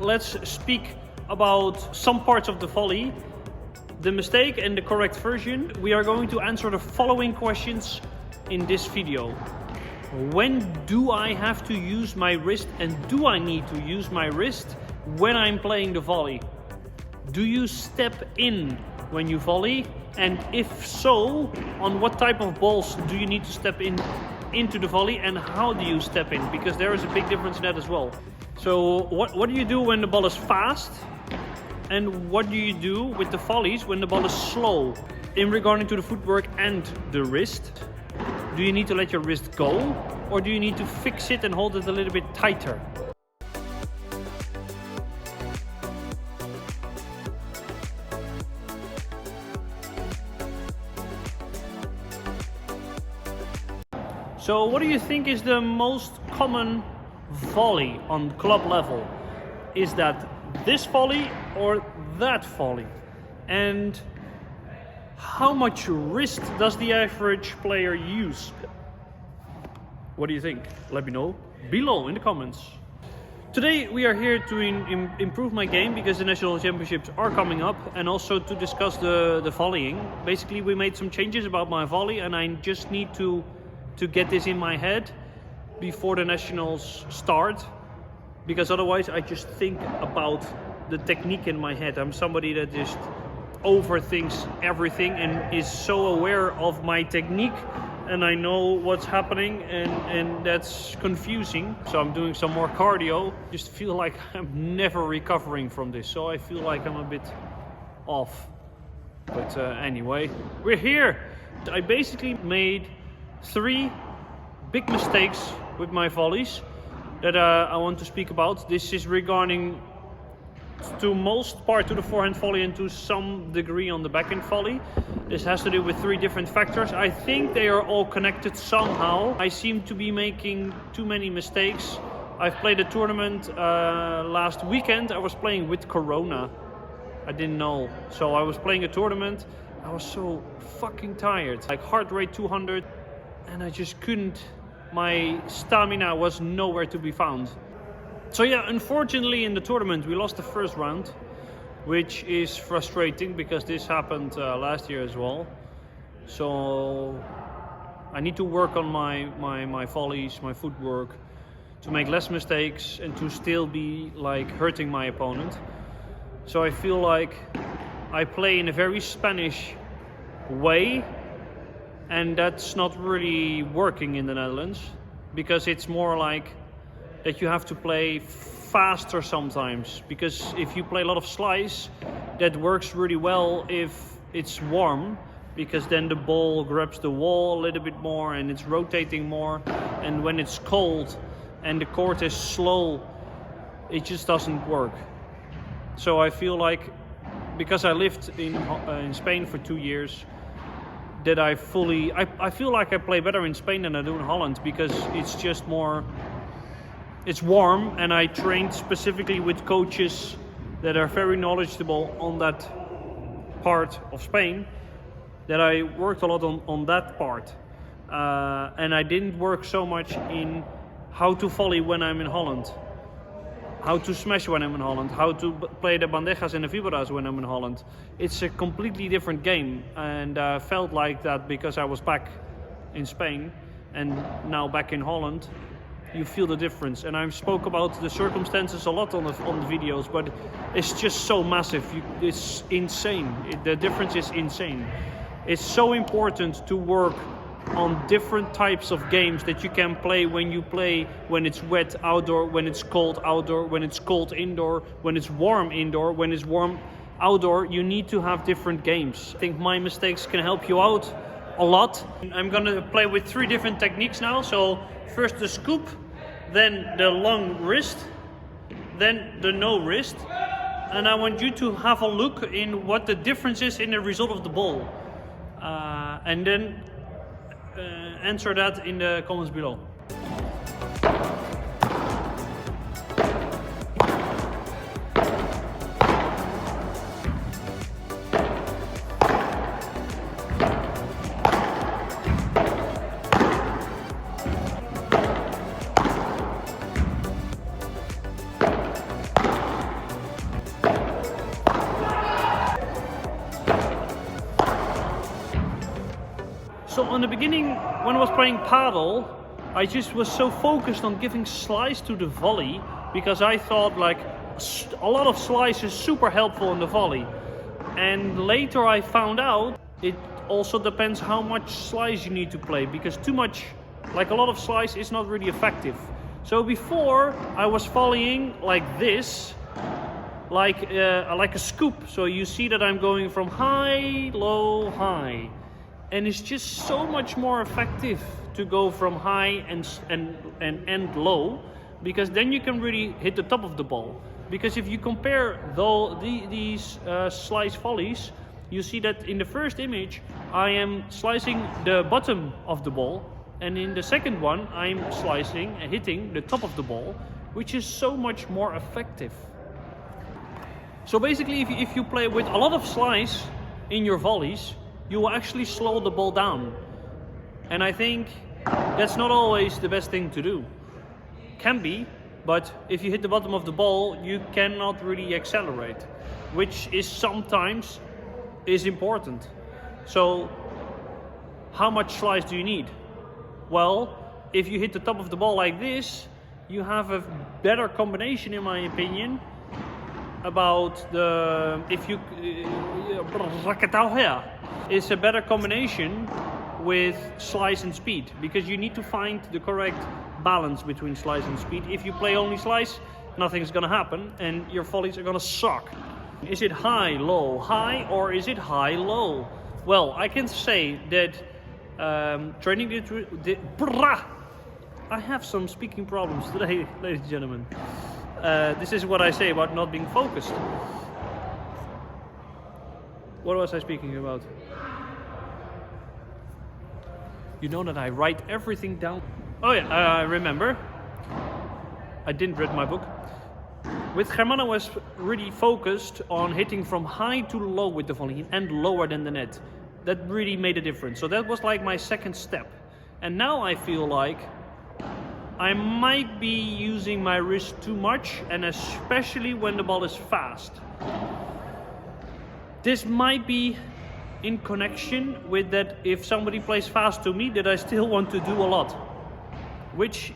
let's speak about some parts of the volley, the mistake and the correct version. We are going to answer the following questions in this video. When do I have to use my wrist, and do I need to use my wrist when I'm playing the volley? Do you step in when you volley? And if so, on what type of balls do you need to step into the volley, and how do you step in? Because there is a big difference in that as well. So what do you do when the ball is fast? And what do you do with the volleys when the ball is slow? In regarding to the footwork and the wrist, do you need to let your wrist go, or do you need to fix it and hold it a little bit tighter? So what do you think is the most common volley on club level? Is that this volley or that volley? And how much wrist does the average player use? What do you think? Let me know below in the comments. Today we are here to improve my game because the national championships are coming up, and also to discuss the volleying. Basically we made some changes about my volley, and I just need to get this in my head before the nationals start, because otherwise I just think about the technique in my head. I'm somebody that just overthinks everything and is so aware of my technique, and I know what's happening, and that's confusing. So I'm doing some more cardio. Just feel like I'm never recovering from this, so I feel like I'm a bit off. But anyway, we're here. I basically made 3 big mistakes with my volleys that I want to speak about. This is regarding to most part to the forehand volley and to some degree on the backhand volley. This has to do with 3 different factors. I think they are all connected somehow. I seem to be making too many mistakes. I've played a tournament last weekend. I was playing with Corona. I didn't know. So I was playing a tournament. I was so fucking tired. Like heart rate 200. And I just couldn't. My stamina was nowhere to be found. So yeah, unfortunately in the tournament we lost the first round, which is frustrating because this happened last year as well. So I need to work on my volleys, my footwork, to make less mistakes and to still be like hurting my opponent. So I feel like I play in a very Spanish way, and that's not really working in the Netherlands, because it's more like that you have to play faster sometimes, because if you play a lot of slice, that works really well if it's warm, because then the ball grabs the wall a little bit more and it's rotating more. And when it's cold and the court is slow, it just doesn't work. So I feel like, because I lived in Spain for 2 years, that I feel like I play better in Spain than I do in Holland, because it's just more, it's warm, and I trained specifically with coaches that are very knowledgeable on that part of Spain, that I worked a lot on that part. And I didn't work so much in how to volley when I'm in Holland, how to smash when I'm in Holland, how to play the bandejas and the vibras when I'm in Holland. It's a completely different game, and I felt like that because I was back in Spain and now back in Holland. You feel the difference, and I spoke about the circumstances a lot on the videos, but it's just so massive. It's insane. The difference is insane. It's so important to work on different types of games that you can play when it's wet outdoor, when it's cold outdoor, when it's cold indoor, when it's warm indoor, when it's warm outdoor. You need to have different games. I think my mistakes can help you out a lot. I'm gonna play with 3 different techniques now. So first the scoop, then the long wrist, then the no wrist. And I want you to have a look in what the difference is in the result of the ball. And then answer that in the comments below. So in the beginning, when I was playing Padel, I just was so focused on giving slice to the volley because I thought like a lot of slice is super helpful in the volley. And later I found out it also depends how much slice you need to play, because too much, like a lot of slice, is not really effective. So before I was volleying like this, like a scoop. So you see that I'm going from high, low, high. And it's just so much more effective to go from high and end low, because then you can really hit the top of the ball. Because if you compare these slice volleys, you see that in the first image I am slicing the bottom of the ball, and in the second one I'm slicing and hitting the top of the ball, which is so much more effective. So basically, if you play with a lot of slice in your volleys, you will actually slow the ball down. And I think that's not always the best thing to do. Can be, but if you hit the bottom of the ball, you cannot really accelerate, which is sometimes important. So how much slice do you need? Well, if you hit the top of the ball like this, you have a better combination, in my opinion, about the, if you it's a better combination with slice and speed, because you need to find the correct balance between slice and speed. If you play only slice, nothing's gonna happen and your volleys are gonna suck. Is it high, low, high, or is it high, low? Well, I can say that training I have some speaking problems today, ladies and gentlemen. This is what I say about not being focused. What was I speaking about? You know that I write everything down. Oh yeah, I remember. I didn't read my book. With Germán I was really focused on hitting from high to low with the volley and lower than the net. That really made a difference. So that was like my second step. And now I feel like I might be using my wrist too much, and especially when the ball is fast. This might be in connection with that if somebody plays fast to me, that I still want to do a lot, which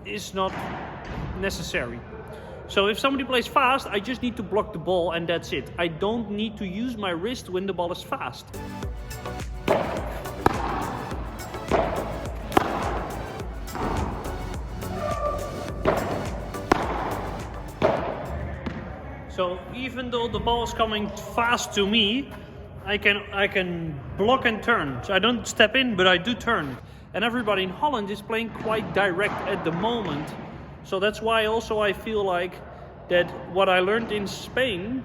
is not necessary. So if somebody plays fast, I just need to block the ball and that's it. I don't need to use my wrist when the ball is fast. So even though the ball is coming fast to me, I can block and turn. So I don't step in, but I do turn. And everybody in Holland is playing quite direct at the moment. So that's why also I feel like that what I learned in Spain,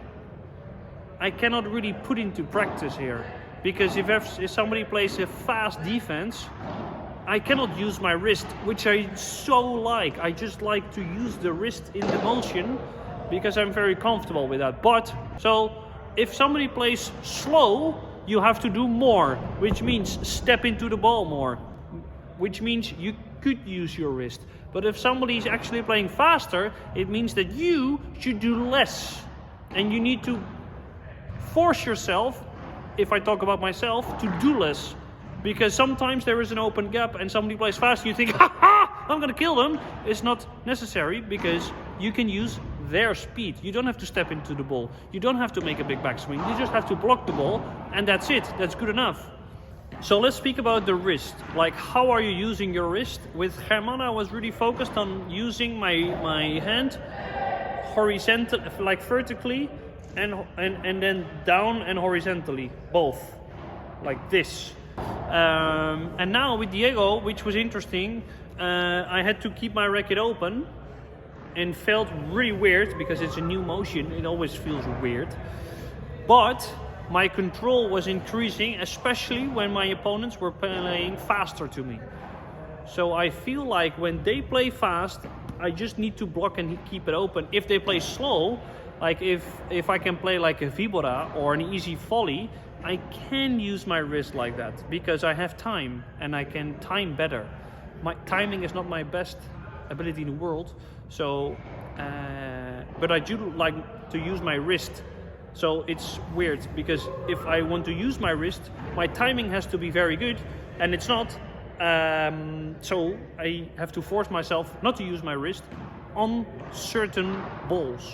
I cannot really put into practice here. Because if somebody plays a fast defense, I cannot use my wrist, which I so like. I just like to use the wrist in the motion, because I'm very comfortable with that. But, so, if somebody plays slow, you have to do more, which means step into the ball more, which means you could use your wrist. But if somebody is actually playing faster, it means that you should do less. And you need to force yourself, if I talk about myself, to do less. Because sometimes there is an open gap and somebody plays fast, you think, ha ha, I'm gonna kill them. It's not necessary, because you can use their speed. You don't have to step into the ball. You don't have to make a big backswing. You just have to block the ball, and that's it. That's good enough. So let's speak about the wrist. Like, how are you using your wrist? With Germán, I was really focused on using my hand horizontal, like vertically, and then down and horizontally, both, like this. And now with Diego, which was interesting, I had to keep my racket open, and felt really weird because it's a new motion. It always feels weird. But my control was increasing, especially when my opponents were playing faster to me. So I feel like when they play fast, I just need to block and keep it open. If they play slow, like if I can play like a vibora or an easy volley, I can use my wrist like that because I have time and I can time better. My timing is not my best ability in the world, so but I do like to use my wrist So it's weird, because if I want to use my wrist, my timing has to be very good, and it's not. So I have to force myself not to use my wrist on certain balls.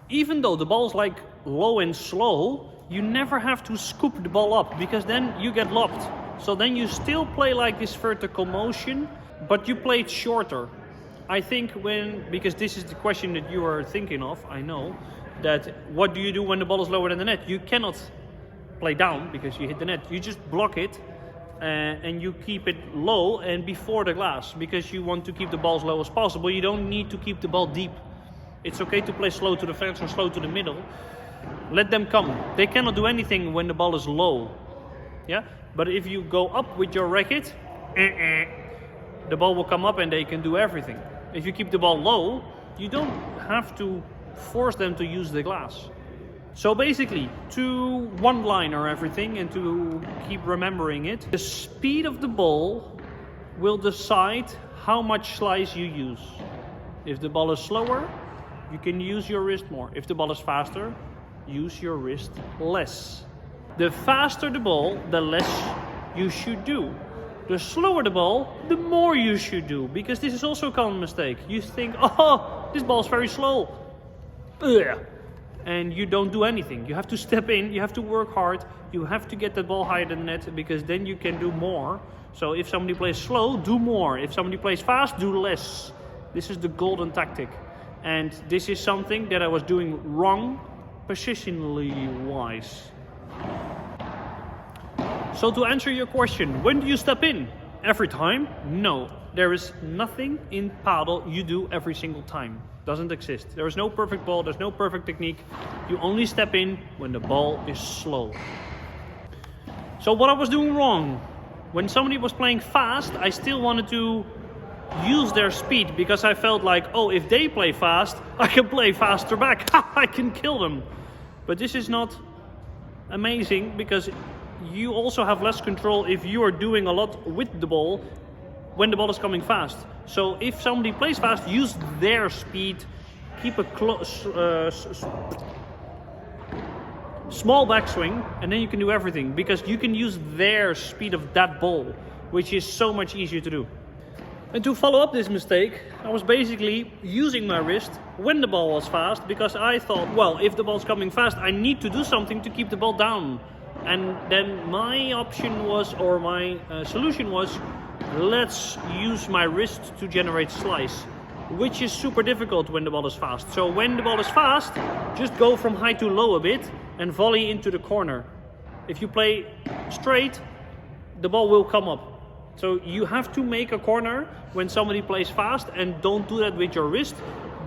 Even though the ball is like low and slow, you never have to scoop the ball up, because then you get lobbed. So then you still play like this vertical motion, but you play it shorter. I think because this is the question that you are thinking of, I know, that what do you do when the ball is lower than the net? You cannot play down because you hit the net. You just block it and you keep it low and before the glass, because you want to keep the ball as low as possible. You don't need to keep the ball deep. It's okay to play slow to the fence or slow to the middle. Let them come. They cannot do anything when the ball is low. Yeah? But if you go up with your racket, the ball will come up and they can do everything. If you keep the ball low, you don't have to force them to use the glass. So basically, to one-liner everything and to keep remembering it, the speed of the ball will decide how much slice you use. If the ball is slower, you can use your wrist more. If the ball is faster, use your wrist less. The faster the ball, the less you should do. The slower the ball, the more you should do, because this is also a common mistake. You think, oh, this ball is very slow. Ugh. And you don't do anything. You have to step in, you have to work hard, you have to get the ball higher than the net, because then you can do more. So if somebody plays slow, do more. If somebody plays fast, do less. This is the golden tactic. And this is something that I was doing wrong, positionally wise. So to answer your question, when do you step in? Every time? No. There is nothing in Padel you do every single time. Doesn't exist. There is no perfect ball, there's no perfect technique. You only step in when the ball is slow. So what I was doing wrong, when somebody was playing fast, I still wanted to use their speed, because I felt like, oh, if they play fast, I can play faster back. I can kill them. But this is not amazing, because you also have less control if you are doing a lot with the ball when the ball is coming fast. So if somebody plays fast, use their speed, keep a small backswing, and then you can do everything, because you can use their speed of that ball, which is so much easier to do. And to follow up this mistake, I was basically using my wrist when the ball was fast, because I thought, well, if the ball's coming fast, I need to do something to keep the ball down. And then my option was, or my solution was, let's use my wrist to generate slice, which is super difficult when the ball is fast. So when the ball is fast, just go from high to low a bit and volley into the corner. If you play straight, the ball will come up. So you have to make a corner when somebody plays fast, and don't do that with your wrist,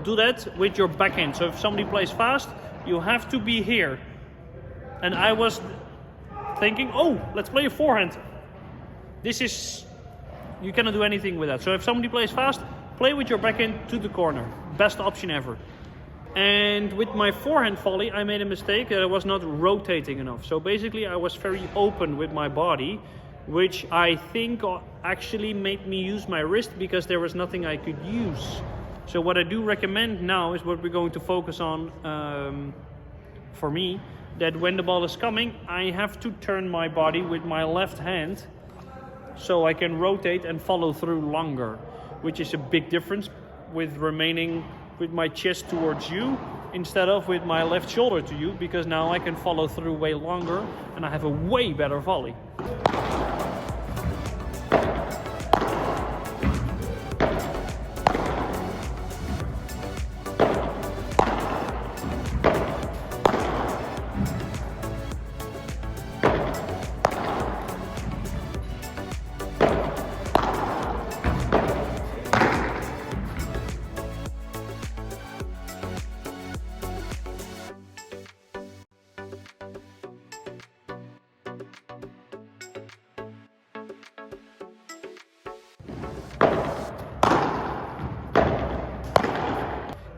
do that with your backhand. So if somebody plays fast, you have to be here. And I was thinking, oh, let's play a forehand. You cannot do anything with that. So if somebody plays fast, play with your backhand to the corner. Best option ever. And with my forehand volley, I made a mistake that I was not rotating enough. So basically I was very open with my body, which I think actually made me use my wrist, because there was nothing I could use. So what I do recommend now is what we're going to focus on for me, that when the ball is coming, I have to turn my body with my left hand so I can rotate and follow through longer, which is a big difference with remaining with my chest towards you instead of with my left shoulder to you, because now I can follow through way longer and I have a way better volley.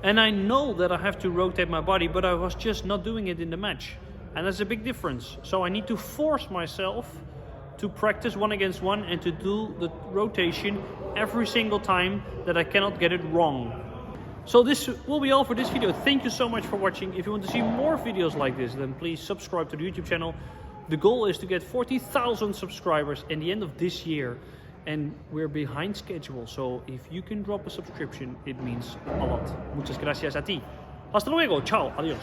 And I know that I have to rotate my body, but I was just not doing it in the match. And that's a big difference. So I need to force myself to practice 1 against 1 and to do the rotation every single time, that I cannot get it wrong. So this will be all for this video. Thank you so much for watching. If you want to see more videos like this, then please subscribe to the YouTube channel. The goal is to get 40,000 subscribers at the end of this year. And we're behind schedule, so if you can drop a subscription, it means a lot. Muchas gracias a ti. Hasta luego, ciao, adios.